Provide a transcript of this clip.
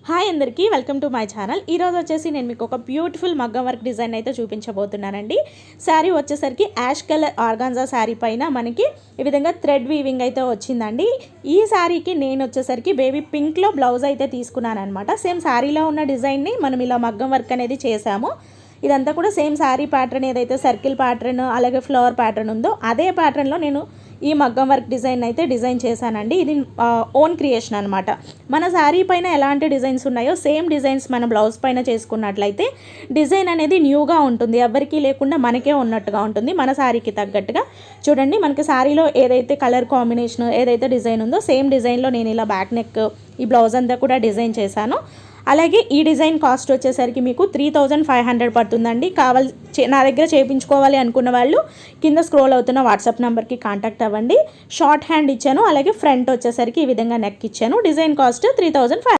Hi అందరికీ welcome to my channel. ఈరోజు వచ్చేసి నేను మీకు ఒక బ్యూటిఫుల్ మగ్గం వర్క్ డిజైన్ అయితే చూపించబోతున్నానండి. శారీ వచ్చేసరికి యాష్ కలర్ ఆర్గాన్జా శారీ పైన మనకి ఈ విధంగా థ్రెడ్ వీవింగ్ అయితే వచ్చిందండి. ఈ శారీకి నేను వచ్చేసరికి బేబీ పింక్లో బ్లౌజ్ అయితే తీసుకున్నాను అనమాట. సేమ్ శారీలో ఉన్న డిజైన్ని మనం ఇలా మగ్గం వర్క్ అనేది చేసాము. ఇదంతా కూడా సేమ్ శారీ ప్యాటర్న్, ఏదైతే సర్కిల్ ప్యాటర్న్ అలాగే ఫ్లవర్ ప్యాటర్న్ ఉందో అదే ప్యాటర్న్లో నేను ఈ మగ్గం వర్క్ డిజైన్ అయితే డిజైన్ చేశానండి. ఇది ఓన్ క్రియేషన్ అనమాట. మన శారీ పైన ఎలాంటి డిజైన్స్ ఉన్నాయో సేమ్ డిజైన్స్ మన బ్లౌజ్ పైన చేసుకున్నట్లయితే డిజైన్ అనేది న్యూగా ఉంటుంది, ఎవరికీ లేకుండా మనకే ఉన్నట్టుగా ఉంటుంది, మన శారీకి తగ్గట్టుగా. చూడండి, మనకి శారీలో ఏదైతే కలర్ కాంబినేషన్ ఏదైతే డిజైన్ ఉందో సేమ్ డిజైన్లో నేను ఇలా బ్యాక్ నెక్ ఈ బ్లౌజ్ అంతా కూడా డిజైన్ చేశాను. అలాగే ఈ డిజైన్ కాస్ట్ వచ్చేసరికి మీకు 3500 పడుతుందండి. నా దగ్గర చేయించుకోవాలి అనుకున్న వాళ్ళు కింద స్క్రోల్ అవుతున్న వాట్సాప్ నెంబర్కి కాంటాక్ట్ అవ్వండి. షార్ట్ హ్యాండ్ ఇచ్చాను, అలాగే ఫ్రంట్ వచ్చేసరికి ఈ విధంగా నెక్ ఇచ్చాను. Design cost 3500.